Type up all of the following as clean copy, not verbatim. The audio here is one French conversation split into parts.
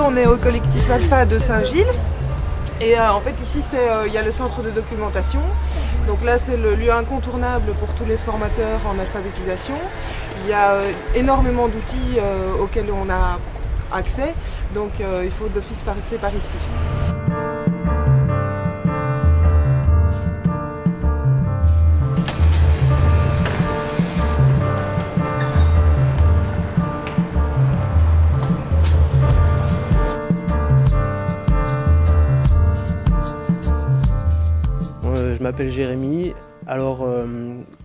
on est au collectif Alpha de Saint-Gilles. Et en fait, ici, il y a le centre de documentation. Donc là, c'est le lieu incontournable pour tous les formateurs en alphabétisation. Il y a énormément d'outils auxquels on a accès. Donc il faut d'office passer par ici. Je m'appelle Jérémy. Alors,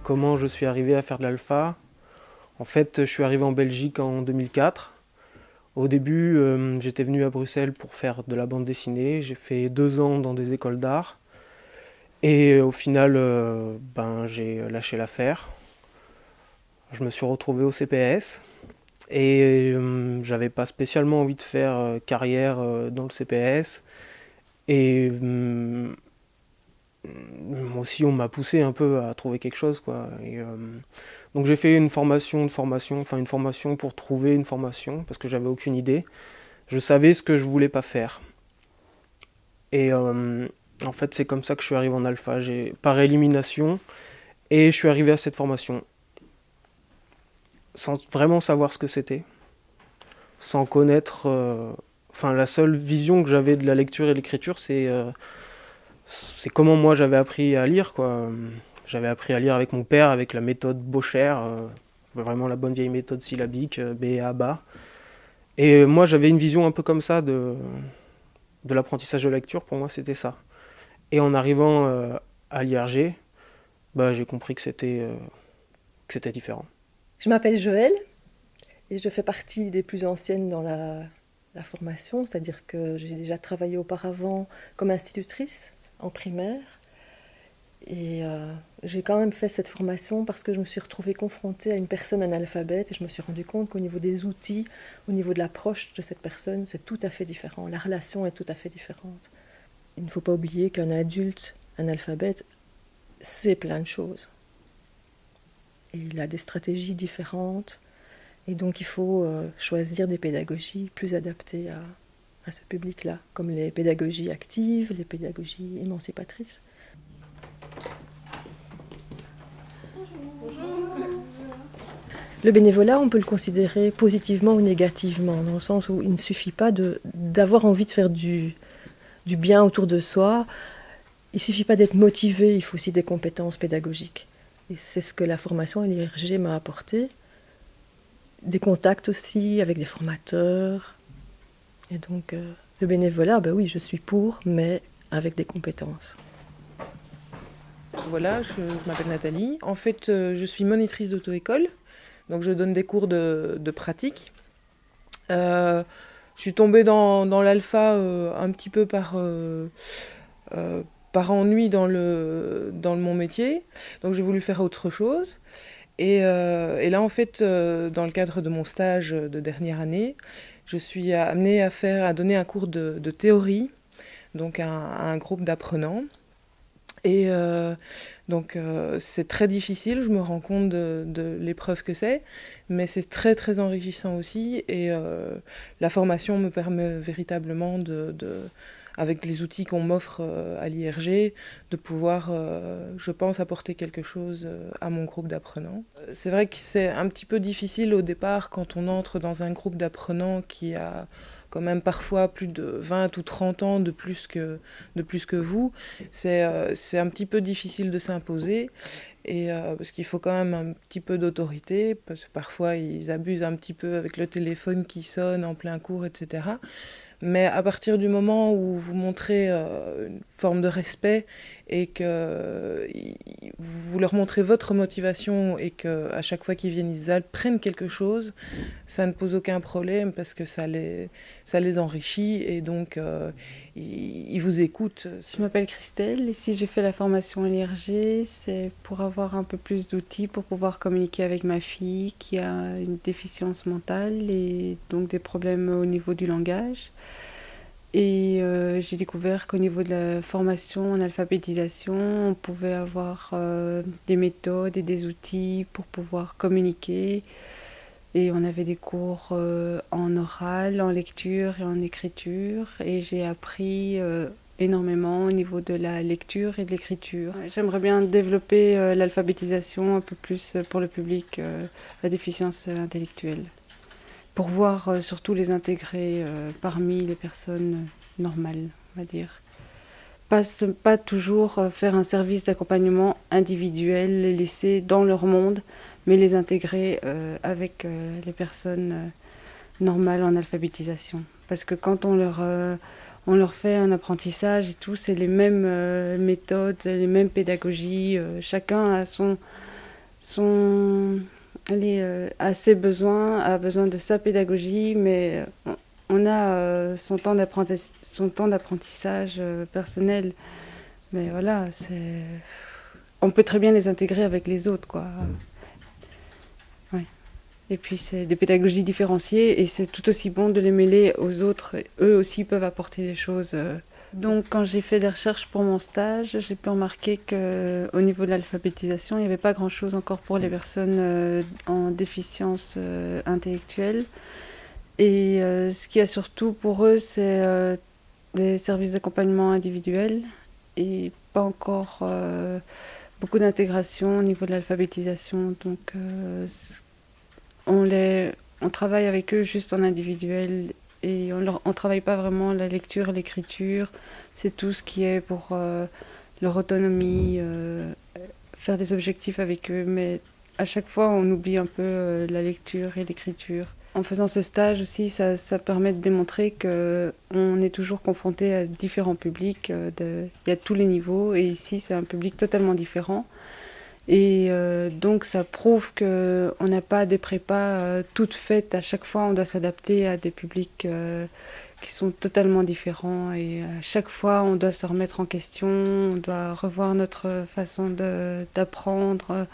comment je suis arrivé à faire de l'alpha? En fait, je suis arrivé en Belgique en 2004. Au début, j'étais venu à Bruxelles pour faire de la bande dessinée. J'ai fait 2 ans dans des écoles d'art. Et au final, j'ai lâché l'affaire. Je me suis retrouvé au CPS. Et j'avais pas spécialement envie de faire carrière dans le CPS. Et moi aussi, on m'a poussé un peu à trouver quelque chose, quoi. Et, donc j'ai fait une formation pour trouver une formation, parce que j'avais aucune idée. Je savais ce que je voulais pas faire. Et en fait, c'est comme ça que je suis arrivé en alpha. Par élimination, et je suis arrivé à cette formation. Sans vraiment savoir ce que c'était. Sans connaître... la seule vision que j'avais de la lecture et de l'écriture, c'est comment moi j'avais appris à lire, quoi. J'avais appris à lire avec mon père, avec la méthode Bocher, vraiment la bonne vieille méthode syllabique, B, A, BA. Et moi j'avais une vision un peu comme ça de l'apprentissage de lecture, pour moi c'était ça. Et en arrivant à l'IRG, j'ai compris que c'était différent. Je m'appelle Joëlle et je fais partie des plus anciennes dans la formation, c'est-à-dire que j'ai déjà travaillé auparavant comme institutrice en primaire. Et j'ai quand même fait cette formation parce que je me suis retrouvée confrontée à une personne analphabète et je me suis rendu compte qu'au niveau des outils, au niveau de l'approche de cette personne, c'est tout à fait différent. La relation est tout à fait différente. Il ne faut pas oublier qu'un adulte analphabète sait plein de choses. Et il a des stratégies différentes. Et donc il faut choisir des pédagogies plus adaptées à ce public-là, comme les pédagogies actives, les pédagogies émancipatrices. Le bénévolat, on peut le considérer positivement ou négativement, dans le sens où il ne suffit pas d'avoir envie de faire du bien autour de soi. Il ne suffit pas d'être motivé, il faut aussi des compétences pédagogiques. Et c'est ce que la formation à l'IRG m'a apporté. Des contacts aussi avec des formateurs. Et donc, le bénévolat, oui, je suis pour, mais avec des compétences. Voilà, je m'appelle Nathalie. En fait, je suis monitrice d'auto-école. Donc je donne des cours de pratique. Je suis tombée dans l'alpha un petit peu par ennui dans mon métier. Donc j'ai voulu faire autre chose. Et là, en fait, dans le cadre de mon stage de dernière année, je suis amenée à donner un cours de théorie, donc à un groupe d'apprenants. Et c'est très difficile, je me rends compte de l'épreuve que c'est, mais c'est très très enrichissant aussi. Et la formation me permet véritablement avec les outils qu'on m'offre à l'IRG, de pouvoir, je pense, apporter quelque chose à mon groupe d'apprenants. C'est vrai que c'est un petit peu difficile au départ quand on entre dans un groupe d'apprenants qui a quand même parfois plus de 20 ou 30 ans de plus que vous. C'est un petit peu difficile de s'imposer. Et parce qu'il faut quand même un petit peu d'autorité, parce que parfois ils abusent un petit peu avec le téléphone qui sonne en plein cours, etc. Mais à partir du moment où vous montrez une forme de respect et que vous leur montrez votre motivation et qu'à chaque fois qu'ils viennent, ils apprennent quelque chose, ça ne pose aucun problème parce que ça les enrichit et donc ils vous écoutent. Je m'appelle Christelle. Ici, j'ai fait la formation à l'IRG. C'est pour avoir un peu plus d'outils pour pouvoir communiquer avec ma fille qui a une déficience mentale et donc des problèmes au niveau du langage. Et j'ai découvert qu'au niveau de la formation en alphabétisation, on pouvait avoir des méthodes et des outils pour pouvoir communiquer Et on avait des cours en oral, en lecture et en écriture. Et j'ai appris énormément au niveau de la lecture et de l'écriture. J'aimerais bien développer l'alphabétisation un peu plus pour le public à déficience intellectuelle, pour voir surtout les intégrer parmi les personnes normales, on va dire. Pas toujours faire un service d'accompagnement individuel, les laisser dans leur monde, mais les intégrer avec les personnes normales en alphabétisation. Parce que quand on leur fait un apprentissage et tout, c'est les mêmes méthodes, les mêmes pédagogies. Chacun a a ses besoins, a besoin de sa pédagogie, mais on a son temps d'apprentissage personnel. Mais voilà, on peut très bien les intégrer avec les autres, quoi. Ouais. Et puis c'est des pédagogies différenciées et c'est tout aussi bon de les mêler aux autres. Eux aussi peuvent apporter des choses. Donc quand j'ai fait des recherches pour mon stage, j'ai pu remarquer qu'au niveau de l'alphabétisation, il n'y avait pas grand-chose encore pour les personnes en déficience intellectuelle. Et ce qu'il y a surtout pour eux, c'est des services d'accompagnement individuels et pas encore beaucoup d'intégration au niveau de l'alphabétisation. Donc on travaille avec eux juste en individuel et on travaille pas vraiment la lecture, l'écriture. C'est tout ce qui est pour leur autonomie, faire des objectifs avec eux. Mais à chaque fois, on oublie un peu la lecture et l'écriture. En faisant ce stage aussi, ça permet de démontrer qu'on est toujours confronté à différents publics. Il y a tous les niveaux et ici, c'est un public totalement différent. Et donc, ça prouve qu'on n'a pas des prépas toutes faites. À chaque fois, on doit s'adapter à des publics qui sont totalement différents. Et à chaque fois, on doit se remettre en question, on doit revoir notre façon d'apprendre,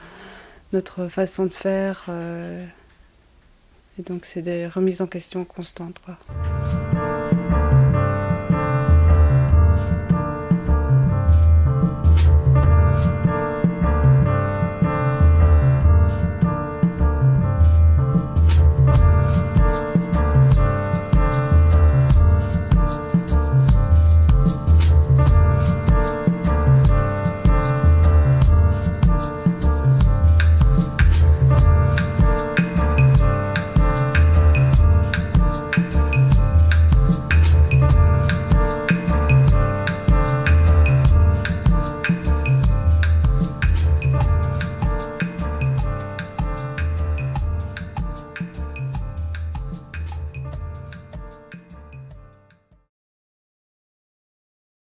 notre façon de faire. Et donc c'est des remises en question constantes, quoi.